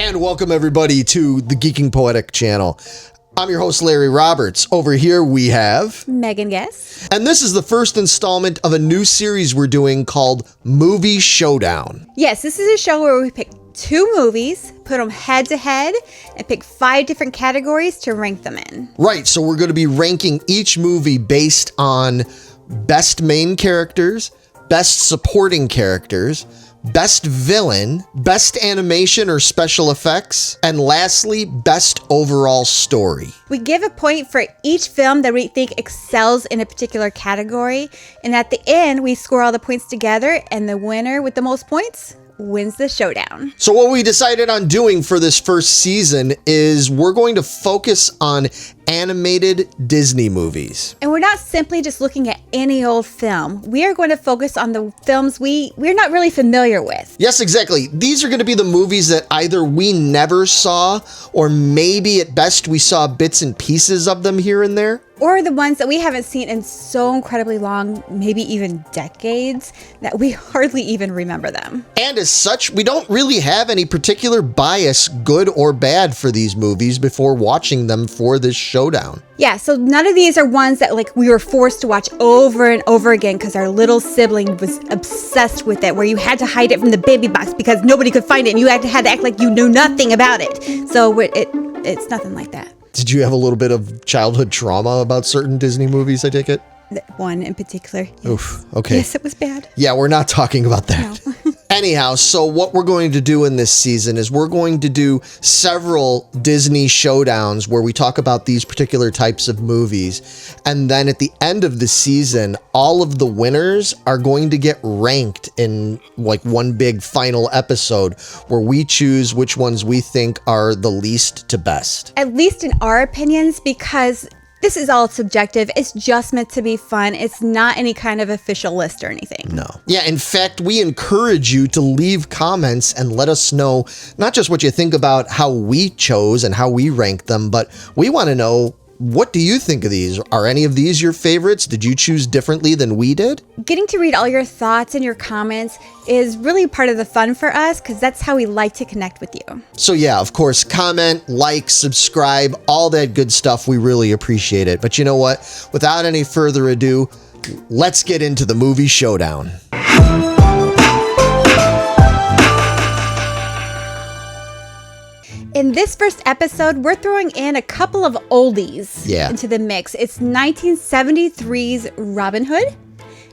And welcome everybody to the Geeking Poetic channel. I'm your host, Larry Roberts. Over here we have Megan Guess. And this is the first installment of a new series we're doing called Movie Showdown. Yes, this is a show where we pick two movies, put them head to head, and pick 5 different categories to rank them in. Right, so we're going to be ranking each movie based on best main characters, best supporting characters, best villain, best animation or special effects, and lastly, best overall story. We give a point for each film that we think excels in a particular category, and at the end, we score all the points together, and the winner with the most points wins the showdown. So what we decided on doing for this first season is we're going to focus on animated Disney movies. And we're not simply just looking at any old film. We are going to focus on the films we're not really familiar with. Yes, exactly. These are going to be the movies that either we never saw, or maybe at best we saw bits and pieces of them here and there. Or the ones that we haven't seen in so incredibly long, maybe even decades, that we hardly even remember them. And as such, we don't really have any particular bias, good or bad, for these movies before watching them for this showdown. Yeah, so none of these are ones that we were forced to watch over and over again because our little sibling was obsessed with it, where you had to hide it from the baby box because nobody could find it and you had to act like you knew nothing about it. So it's nothing like that. Did you have a little bit of childhood trauma about certain Disney movies, I take it? One in particular. Yes. Oof, okay. Yes, it was bad. Yeah, we're not talking about that. No. Anyhow, so what we're going to do in this season is we're going to do several Disney showdowns where we talk about these particular types of movies. And then at the end of the season, all of the winners are going to get ranked in one big final episode where we choose which ones we think are the least to best. At least in our opinions, because this is all subjective. It's just meant to be fun. It's not any kind of official list or anything. No. Yeah, in fact, we encourage you to leave comments and let us know not just what you think about how we chose and how we ranked them, but we want to know, what do you think of these? Are any of these your favorites? Did you choose differently than we did? Getting to read all your thoughts and your comments is really part of the fun for us because that's how we like to connect with you. So yeah, of course, comment, like, subscribe, all that good stuff. We really appreciate it. But you know what? Without any further ado, let's get into the movie showdown. In this first episode, we're throwing in a couple of oldies into the mix. It's 1973's Robin Hood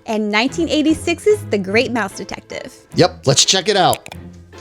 and 1986's The Great Mouse Detective. Yep, let's check it out.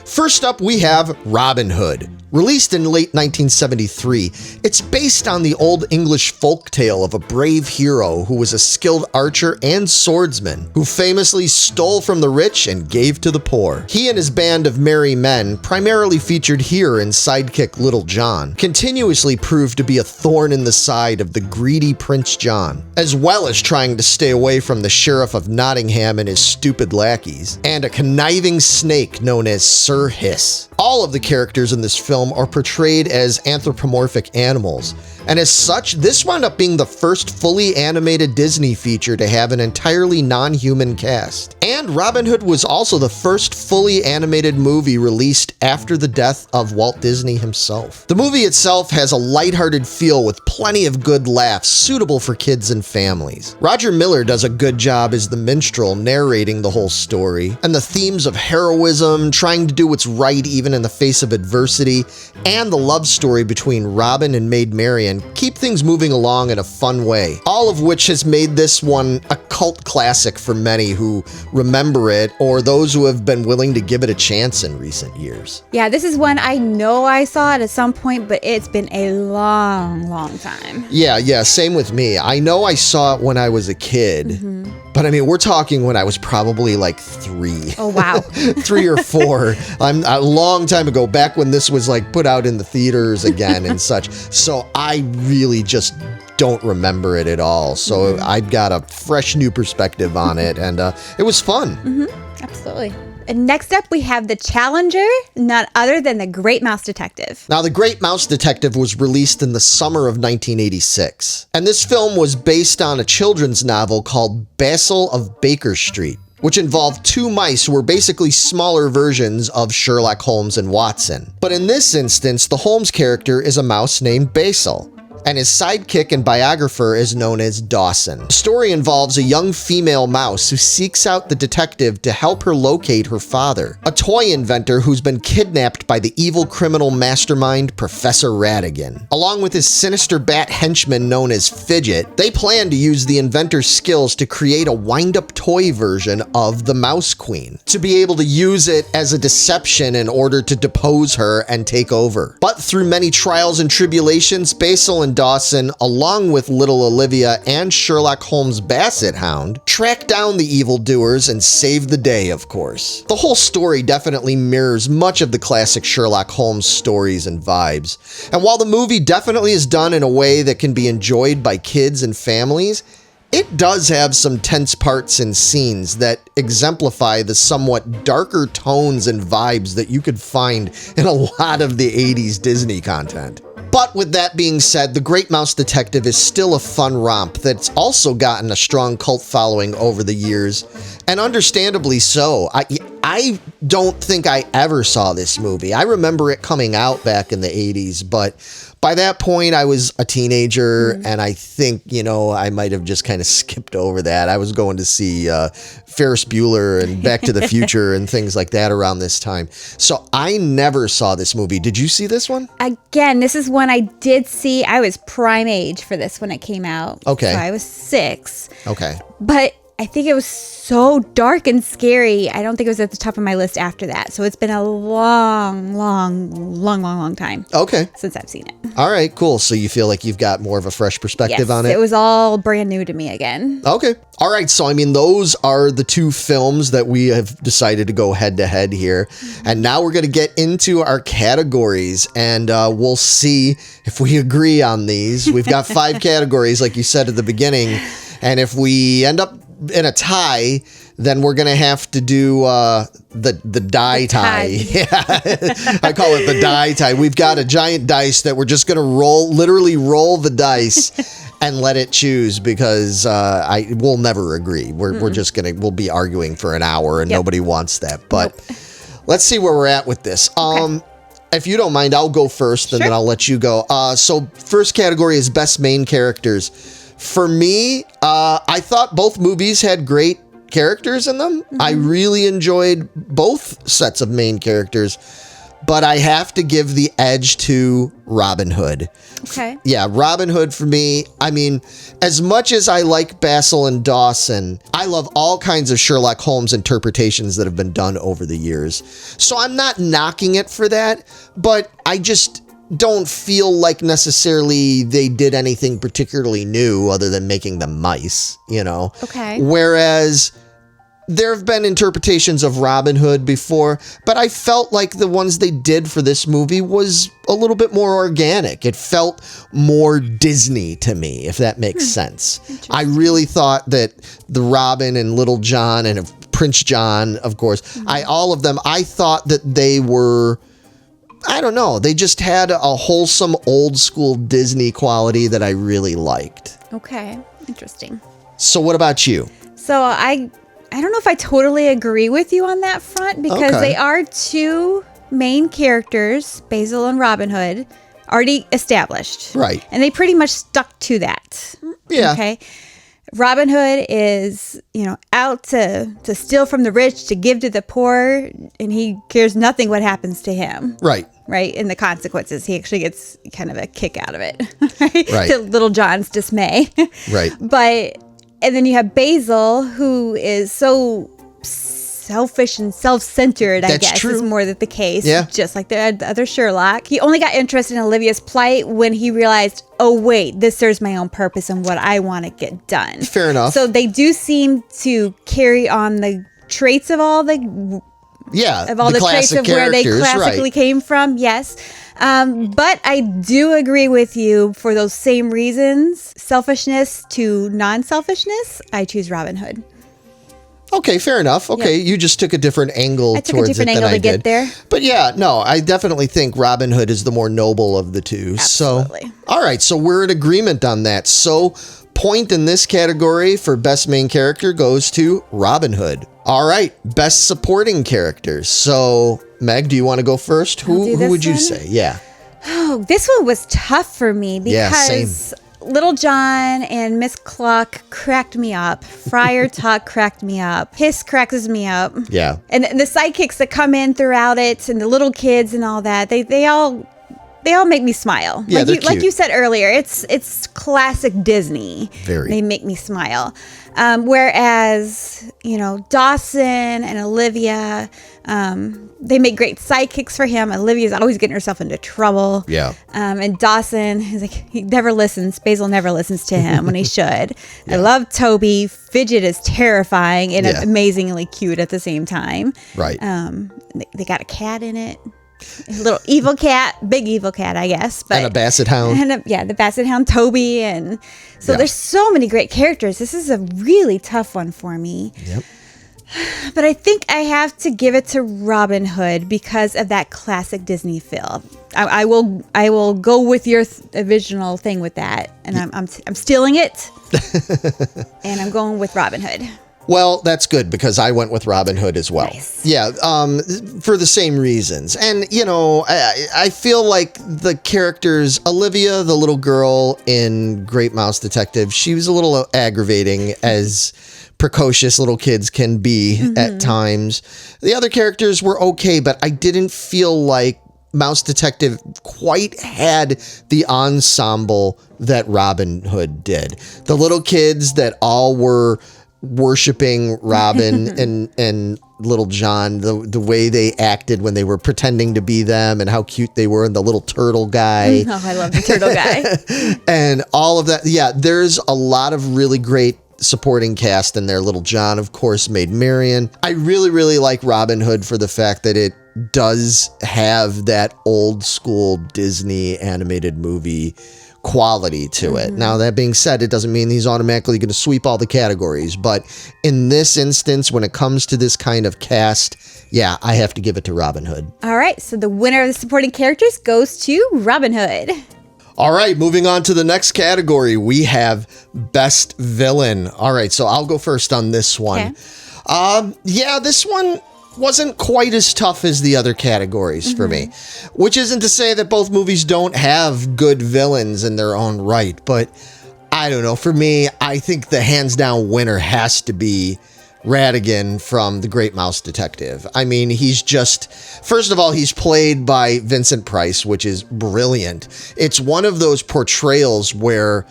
First up, we have Robin Hood. Released in late 1973, it's based on the old English folktale of a brave hero who was a skilled archer and swordsman who famously stole from the rich and gave to the poor. He and his band of merry men, primarily featured here in sidekick Little John, continuously proved to be a thorn in the side of the greedy Prince John, as well as trying to stay away from the Sheriff of Nottingham and his stupid lackeys, and a conniving snake known as Sir Hiss. All of the characters in this film are portrayed as anthropomorphic animals, and as such, this wound up being the first fully animated Disney feature to have an entirely non-human cast. And Robin Hood was also the first fully animated movie released after the death of Walt Disney himself. The movie itself has a lighthearted feel with plenty of good laughs suitable for kids and families. Roger Miller does a good job as the minstrel narrating the whole story, and the themes of heroism, trying to do what's right even in the face of adversity, and the love story between Robin and Maid Marian keep things moving along in a fun way, all of which has made this one a cult classic for many who remember it or those who have been willing to give it a chance in recent years. Yeah, this is one I know I saw it at some point, but it's been a long time. Yeah, same with me. I know I saw it when I was a kid, but I mean, we're talking when I was probably like 3. Oh, wow. 3 or 4. I'm a long time ago, back when this was put out in the theaters again and such. So I really just don't remember it at all. So I've got a fresh new perspective on it, and it was fun. Absolutely. And next up, we have The Challenger, none other than The Great Mouse Detective. Now, The Great Mouse Detective was released in the summer of 1986, and this film was based on a children's novel called Basil of Baker Street, which involved two mice who were basically smaller versions of Sherlock Holmes and Watson. But in this instance, the Holmes character is a mouse named Basil, and his sidekick and biographer is known as Dawson. The story involves a young female mouse who seeks out the detective to help her locate her father, a toy inventor who's been kidnapped by the evil criminal mastermind Professor Ratigan. Along with his sinister bat henchman known as Fidget, they plan to use the inventor's skills to create a wind-up toy version of the Mouse Queen, to be able to use it as a deception in order to depose her and take over. But through many trials and tribulations, Basil and Dawson, along with little Olivia and Sherlock Holmes' Basset Hound, track down the evildoers and save the day, of course. The whole story definitely mirrors much of the classic Sherlock Holmes stories and vibes. And while the movie definitely is done in a way that can be enjoyed by kids and families, it does have some tense parts and scenes that exemplify the somewhat darker tones and vibes that you could find in a lot of the 80s Disney content. But with that being said, The Great Mouse Detective is still a fun romp that's also gotten a strong cult following over the years, and understandably so. I don't think I ever saw this movie. I remember it coming out back in the 80s, but by that point I was a teenager, and I think, I might have just kind of skipped over that. I was going to see Ferris Bueller and Back to the Future and things like that around this time. So I never saw this movie. Did you see this one? Again, this is one I did see. I was prime age for this when it came out. Okay. So I was 6. Okay. But I think it was so dark and scary. I don't think it was at the top of my list after that. So it's been a long time. Okay. Since I've seen it. All right, cool. So you feel like you've got more of a fresh perspective on it? It was all brand new to me again. Okay. All right. So, those are the two films that we have decided to go head to head here. And now we're going to get into our categories, and we'll see if we agree on these. We've got 5 categories, like you said at the beginning. And if we end up in a tie, then we're going to have to do the die tie. Yeah, I call it the die tie. We've got a giant dice that we're just going to literally roll the dice and let it choose, because we'll never agree. We'll be arguing for an hour, and nobody wants that. But let's see where we're at with this. Okay. If you don't mind, I'll go first, and then I'll let you go. So first category is best main characters. For me, I thought both movies had great characters in them. I really enjoyed both sets of main characters, but I have to give the edge to Robin Hood. Okay. Yeah, Robin Hood for me. As much as I like Basil and Dawson, I love all kinds of Sherlock Holmes interpretations that have been done over the years. So I'm not knocking it for that, but I just don't feel like necessarily they did anything particularly new other than making them mice, Okay. Whereas there have been interpretations of Robin Hood before, but I felt like the ones they did for this movie was a little bit more organic. It felt more Disney to me, if that makes sense. I really thought that the Robin and Little John and Prince John, of course, all of them, I thought that they were, I don't know, they just had a wholesome old school Disney quality that I really liked. Okay, interesting. So what about you? So I don't know if I totally agree with you on that front, because they are two main characters, Basil and Robin Hood, already established. Right. And they pretty much stuck to that. Yeah. Okay. Robin Hood is, out to steal from the rich, to give to the poor, and he cares nothing what happens to him. Right. Right. And the consequences. He actually gets kind of a kick out of it. Right. To Little John's dismay. Right. And then you have Basil, who is so selfish and self-centered, I guess, true. is more the case. Yeah. Just like the other Sherlock. He only got interested in Olivia's plight when he realized, oh, wait, this serves my own purpose and what I want to get done. Fair enough. So they do seem to carry on the traits of all the traits of where they classically came from. Yes. But I do agree with you for those same reasons. Selfishness to non-selfishness. I choose Robin Hood. Okay, fair enough. Okay, you just took a different angle towards it than I did. I took a different angle to get there. But yeah, no, I definitely think Robin Hood is the more noble of the two. Absolutely. So, all right, so we're in agreement on that. So, point in this category for best main character goes to Robin Hood. All right, best supporting characters. So, Meg, do you want to go first? Who would you say? Yeah. Oh, this one was tough for me because Little John and Miss Cluck cracked me up. Friar Tuck cracked me up. Hiss cracks me up. Yeah. And the sidekicks that come in throughout it, and the little kids and all that, they all make me smile. Yeah, like you said earlier, it's classic Disney. Very. They make me smile. Whereas, Dawson and Olivia, they make great sidekicks for him. Olivia's always getting herself into trouble. Yeah. And Dawson, he never listens. Basil never listens to him when he should. I love Toby. Fidget is terrifying and amazingly cute at the same time. Right. They got a cat in it. A little evil cat, big evil cat, I guess. But, and a basset hound. And the basset hound, Toby. And so there's so many great characters. This is a really tough one for me. Yep. But I think I have to give it to Robin Hood because of that classic Disney feel. I will go with your original thing with that, and I'm stealing it, and I'm going with Robin Hood. Well, that's good because I went with Robin Hood as well. Nice. Yeah, for the same reasons. And, I feel like the characters, Olivia, the little girl in Great Mouse Detective, she was a little aggravating as precocious little kids can be at times. The other characters were okay, but I didn't feel like Mouse Detective quite had the ensemble that Robin Hood did. The little kids that all were worshiping Robin and Little John, the way they acted when they were pretending to be them and how cute they were, and the little turtle guy. Oh, I love the turtle guy. And all of that. Yeah, there's a lot of really great supporting cast in there. Little John, of course, made Marion. I really, really like Robin Hood for the fact that it does have that old school Disney animated movie quality to it. Now, that being said, it doesn't mean he's automatically going to sweep all the categories, but in this instance, when it comes to this kind of cast, yeah, I have to give it to Robin Hood. All right, so the winner of the supporting characters goes to Robin Hood. All right, moving on to the next category, we have Best Villain. All right, so I'll go first on this one. Okay. This one wasn't quite as tough as the other categories for me, which isn't to say that both movies don't have good villains in their own right, but I don't know. For me, I think the hands down winner has to be Ratigan from The Great Mouse Detective. I mean, he's just, first of all, he's played by Vincent Price, which is brilliant. It's one of those portrayals where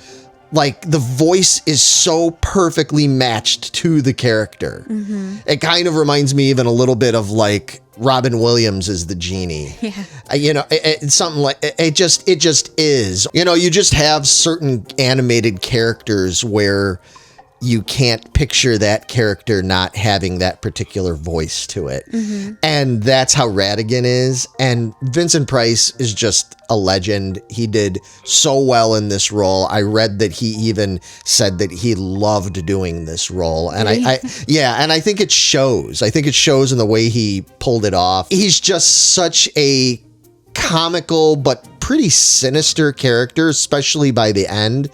like the voice is so perfectly matched to the character. It kind of reminds me even a little bit of like Robin Williams as the genie. Yeah. It's something like it just is. You just have certain animated characters where you can't picture that character not having that particular voice to it. And that's how Ratigan is. And Vincent Price is just a legend. He did so well in this role. I read that he even said that he loved doing this role. And I think it shows. I think it shows in the way he pulled it off. He's just such a comical but pretty sinister character, especially by the end.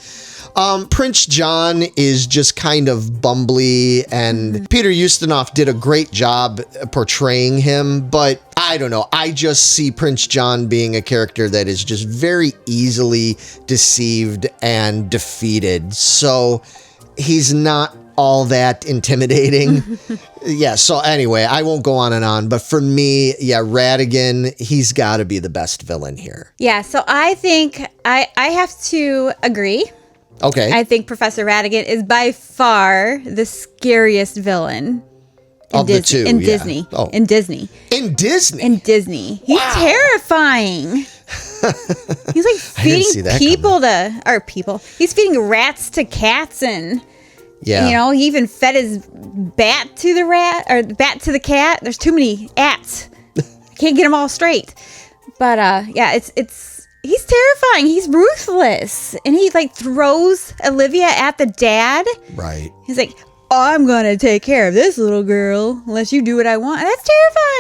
Prince John is just kind of bumbly, and Peter Ustinov did a great job portraying him, but I don't know. I just see Prince John being a character that is just very easily deceived and defeated. So he's not all that intimidating. So anyway, I won't go on and on, but for me, Ratigan, he's got to be the best villain here. Yeah, so I think I have to agree. Okay. I think Professor Ratigan is by far the scariest villain of the two. In Disney. Oh. In Disney. In Disney? In Disney. He's terrifying. He's like feeding he's feeding rats to cats, and he even fed his bat to the rat, or bat to the cat. There's too many ats. I can't get them all straight. But he's terrifying. He's ruthless. And he like throws Olivia at the dad. Right. He's like, I'm going to take care of this little girl unless you do what I want. That's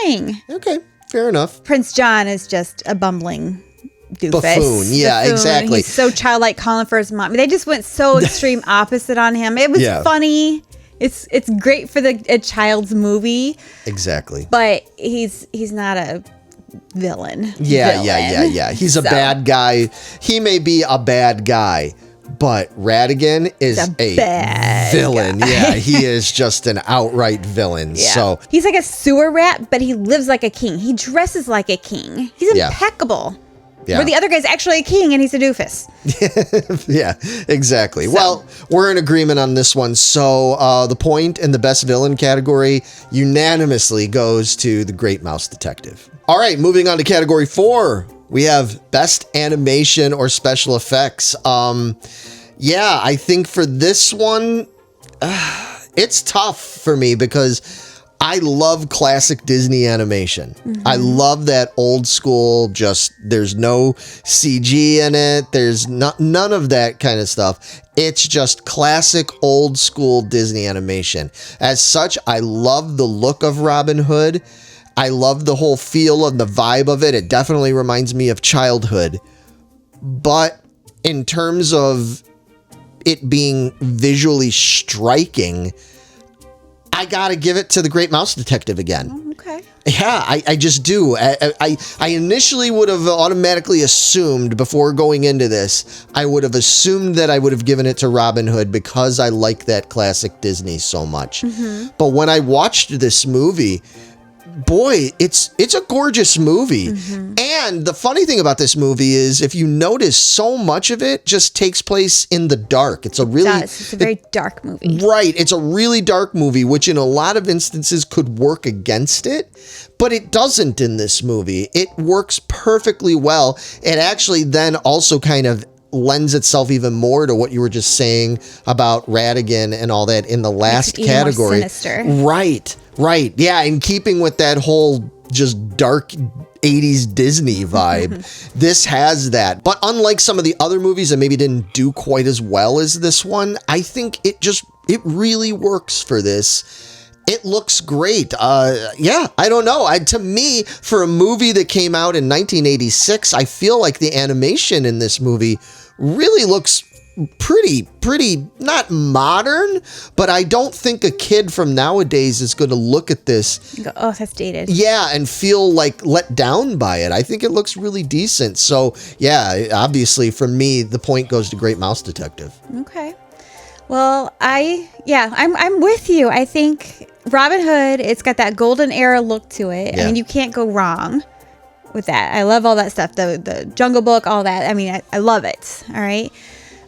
terrifying. Okay. Fair enough. Prince John is just a bumbling doofus. Buffoon. Yeah, exactly. He's so childlike, calling for his mom. They just went so extreme opposite on him. It was funny. It's great for a child's movie. Exactly. But he's not a villain. Yeah. He's a bad guy. He may be a bad guy, but Ratigan is a villain. Guy. Yeah, he is just an outright villain. Yeah. So he's like a sewer rat, but he lives like a king. He dresses like a king. He's impeccable. Yeah. Where the other guy's actually a king and he's a doofus. Yeah, exactly. So. Well, we're in agreement on this one. So the point in the best villain category unanimously goes to The Great Mouse Detective. All right, moving on to category 4. We have best animation or special effects. Yeah, I think for this one, it's tough for me because I love classic Disney animation. Mm-hmm. I love that old school, just there's no CG in it. There's none of that kind of stuff. It's just classic old school Disney animation. As such, I love the look of Robin Hood. I love the whole feel and the vibe of it. It definitely reminds me of childhood. But in terms of it being visually striking, I gotta give it to The Great Mouse Detective again. Oh, okay. Yeah, I just do. I initially would have automatically assumed before going into this, I would have assumed that I would have given it to Robin Hood because I like that classic Disney so much. Mm-hmm. But when I watched this movie, boy, it's a gorgeous movie. Mm-hmm. And the funny thing about this movie is, if you notice, so much of it just takes place in the dark. It's a very dark movie. Right. It's a really dark movie, which in a lot of instances could work against it, but it doesn't in this movie. It works perfectly well. It actually then also kind of lends itself even more to what you were just saying about Ratigan and all that in the last category. More sinister. Right. Yeah, in keeping with that whole just dark 80s Disney vibe, this has that. But unlike some of the other movies that maybe didn't do quite as well as this one, I think it really works for this. It looks great. Yeah, I don't know. To me, for a movie that came out in 1986, I feel like the animation in this movie really looks pretty not modern, but I don't think a kid from nowadays is going to look at this and go, oh, that's dated. Yeah, and feel like let down by it. I think it looks really decent. So yeah, obviously for me, the point goes to Great Mouse Detective. Okay. Well, I'm with you. I think Robin Hood, it's got that golden era look to it. Yeah. I mean, you can't go wrong with that. I love all that stuff. The Jungle Book, all that. I mean, I love it. All right.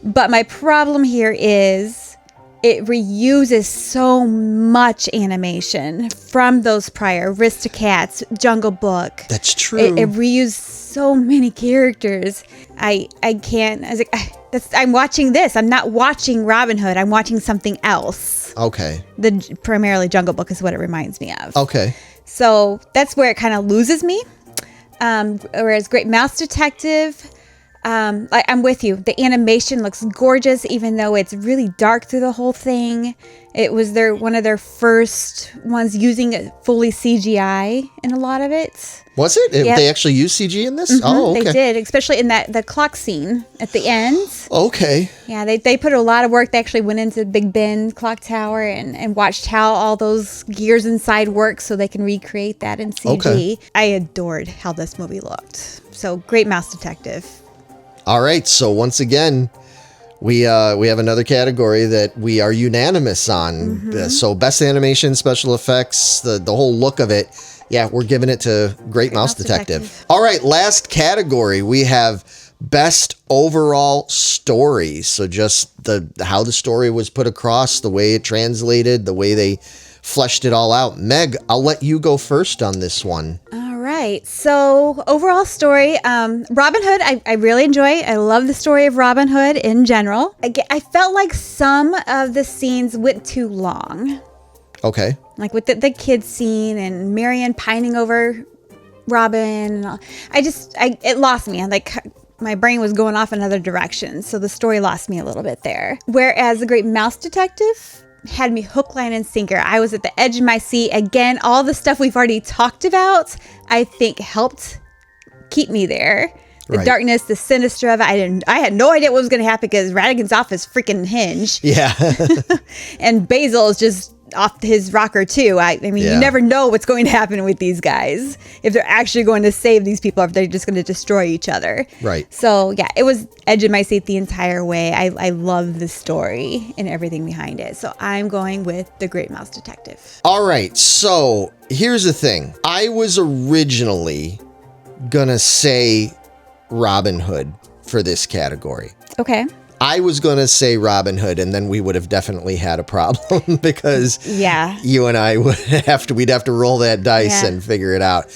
But my problem here is it reuses so much animation from those prior Aristocats, Jungle Book. That's true. It reused so many characters. I can't. I was like, I'm watching this. I'm not watching Robin Hood. I'm watching something else. Okay. Primarily Jungle Book is what it reminds me of. Okay. So that's where it kind of loses me. Whereas Great Mouse Detective, I'm with you. The animation looks gorgeous, even though it's really dark through the whole thing. It was one of their first ones using fully CGI in a lot of it. Was it? Yep. They actually used CG in this? Mm-hmm, oh, okay. They did, especially in the clock scene at the end. Okay. Yeah, they put a lot of work. They actually went into Big Ben clock tower and watched how all those gears inside work so they can recreate that in CG. Okay. I adored how this movie looked. So, Great Mouse Detective. All right, so once again, we have another category that we are unanimous on. Mm-hmm. So best animation, special effects, the whole look of it. Yeah, we're giving it to Great Mouse Detective. All right, last category, we have best overall story. So just how the story was put across, the way it translated, the way they fleshed it all out. Meg, I'll let you go first on this one. All right. So overall story, Robin Hood, I really enjoy. I love the story of Robin Hood in general. I felt like some of the scenes went too long. Okay. Like with the kids scene and Marion pining over Robin. And all. It lost me. My brain was going off in other directions. So the story lost me a little bit there. Whereas The Great Mouse Detective had me hook, line, and sinker. I was at the edge of my seat. Again, all the stuff we've already talked about, I think helped keep me there. Right. darkness, the sinister of it. I had no idea what was going to happen because Radigan's off his freaking hinge. Yeah. And Basil is just off his rocker too. I mean, Yeah. you never know what's going to happen with these guys. If they're actually going to save these people, or if they're just going to destroy each other. Right. So yeah, it was edge of my seat the entire way. I love the story and everything behind it. So I'm going with The Great Mouse Detective. All right. So here's the thing. I was originally gonna say Robin Hood for this category. Okay. I was going to say Robin Hood, and then we would have definitely had a problem because Yeah. you and I we'd have to roll that dice and figure it out.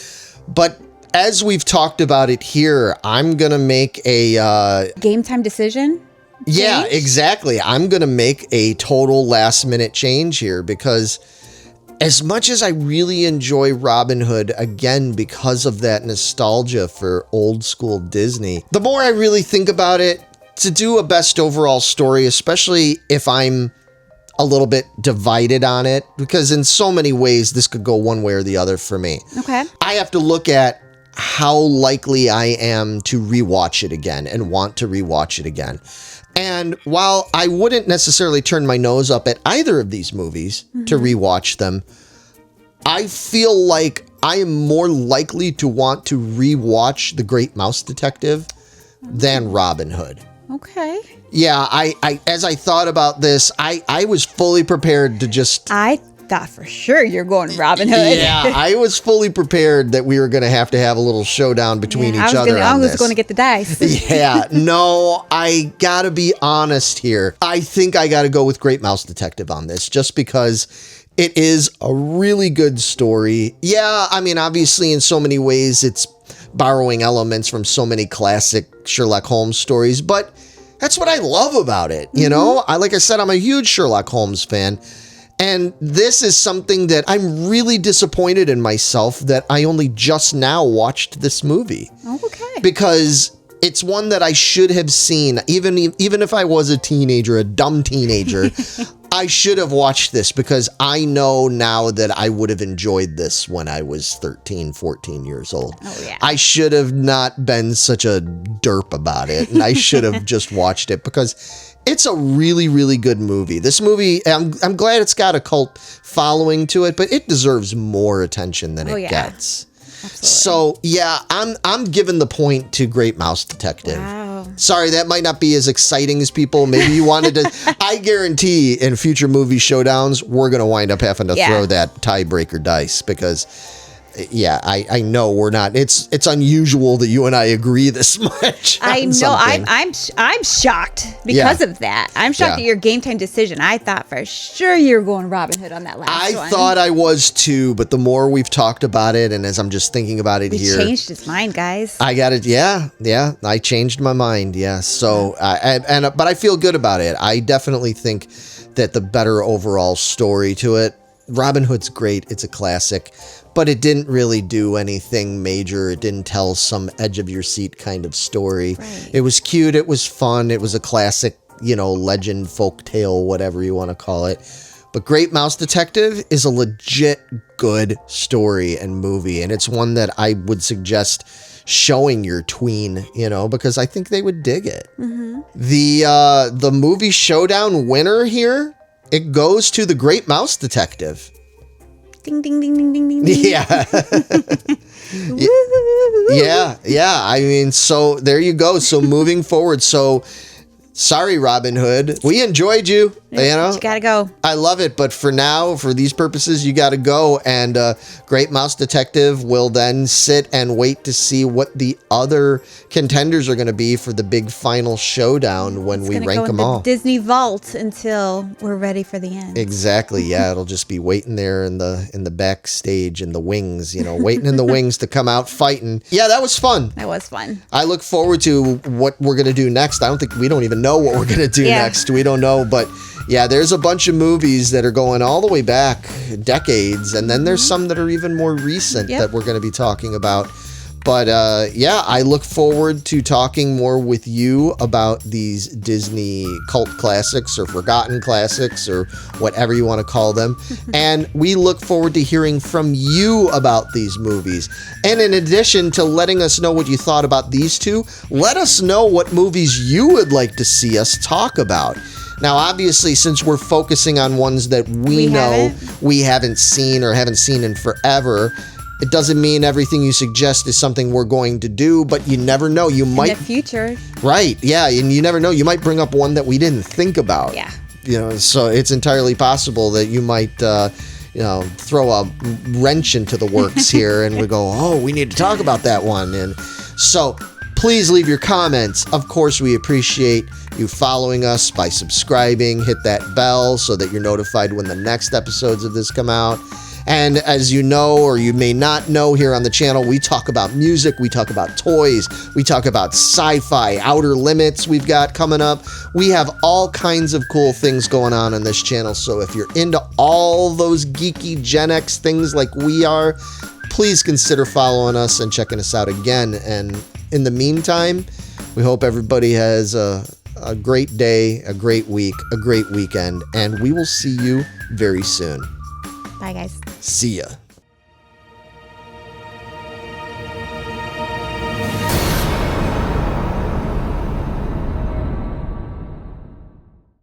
But as we've talked about it here, I'm going to make a Game time decision? yeah, Change? exactly. I'm going to make a total last minute change here because as much as I really enjoy Robin Hood, again, because of that nostalgia for old school Disney, the more I really think about it, to do a best overall story, especially if I'm a little bit divided on it, because in so many ways this could go one way or the other for me. Okay. I have to look at how likely I am to rewatch it again and want to rewatch it again. And while I wouldn't necessarily turn my nose up at either of these movies to rewatch them, I feel like I am more likely to want to rewatch The Great Mouse Detective than Robin Hood. Okay. Yeah, I as I thought about this, I was fully prepared to just... I thought for sure you're going Robin Hood. Yeah, I was fully prepared that we were going to have a little showdown between each other I on was this. going to get the dice. Yeah, no, I gotta be honest here. I think I gotta go with Great Mouse Detective on this, just because it is a really good story. Yeah, I mean, obviously in so many ways it's borrowing elements from so many classic Sherlock Holmes stories, but that's what I love about it. You know, like I said, I'm a huge Sherlock Holmes fan. And this is something that I'm really disappointed in myself that I only just now watched this movie. Okay. Because it's one that I should have seen, even if I was a teenager, a dumb teenager. I should have watched this because I know now that I would have enjoyed this when I was 13, 14 years old. Oh, yeah. I should have not been such a derp about it, and I should have just watched it because it's a really, really good movie. This movie, I'm glad it's got a cult following to it, but it deserves more attention than it gets. Absolutely. So yeah, I'm giving the point to Great Mouse Detective. Wow. Sorry, that might not be as exciting as people. Maybe you wanted to. I guarantee in future movie showdowns, we're going to wind up having to throw that tiebreaker dice because, yeah, I know we're not. It's unusual that you and I agree this much. I know. Something. I'm shocked because of that. I'm shocked at your game time decision. I thought for sure you were going Robin Hood on that last one. I thought I was too, but the more we've talked about it, and as I'm just thinking about it we here, changed his mind, guys. I got it. Yeah. I changed my mind. Yeah. So, but I feel good about it. I definitely think that the better overall story to it. Robin Hood's great. It's a classic, but it didn't really do anything major. It didn't tell some edge of your seat kind of story. Right. It was cute. It was fun. It was a classic, legend, folk tale, whatever you want to call it. But Great Mouse Detective is a legit good story and movie. And it's one that I would suggest showing your tween, because I think they would dig it. Mm-hmm. The Movie Showdown winner here, it goes to The Great Mouse Detective. Ding, ding, ding, ding, ding, ding, ding. Yeah. Yeah. I mean, so there you go. So moving forward. So sorry, Robin Hood. We enjoyed you. You gotta go. I love it. But for now, for these purposes, you got to go. And Great Mouse Detective will then sit and wait to see what the other contenders are going to be for the big final showdown when we rank them all. Disney Vault until we're ready for the end. Exactly. Yeah, it'll just be waiting there in the backstage in the wings, waiting in the wings to come out fighting. Yeah, that was fun. That was fun. I look forward to what we're going to do next. We don't even know what we're going to do next. We don't know, but yeah, there's a bunch of movies that are going all the way back decades, and then there's some that are even more recent that we're going to be talking about. But yeah, I look forward to talking more with you about these Disney cult classics or forgotten classics or whatever you want to call them. And we look forward to hearing from you about these movies. And in addition to letting us know what you thought about these two, let us know what movies you would like to see us talk about. Now, obviously, since we're focusing on ones that we know we haven't seen or haven't seen in forever, it doesn't mean everything you suggest is something we're going to do, but you never know. You might... In the future. Right, yeah, and you never know. You might bring up one that we didn't think about. Yeah. You know, so it's entirely possible that you might, throw a wrench into the works here and we go, oh, we need to talk about that one. And so please leave your comments. Of course, we appreciate you following us by subscribing. Hit that bell so that you're notified when the next episodes of this come out. And as you know, or you may not know, here on the channel, we talk about music, we talk about toys, we talk about sci-fi, Outer Limits we've got coming up. We have all kinds of cool things going on this channel. So if you're into all those geeky Gen X things like we are, please consider following us and checking us out again. And in the meantime, we hope everybody has a great day, a great week, a great weekend, and we will see you very soon. Bye, guys. See ya.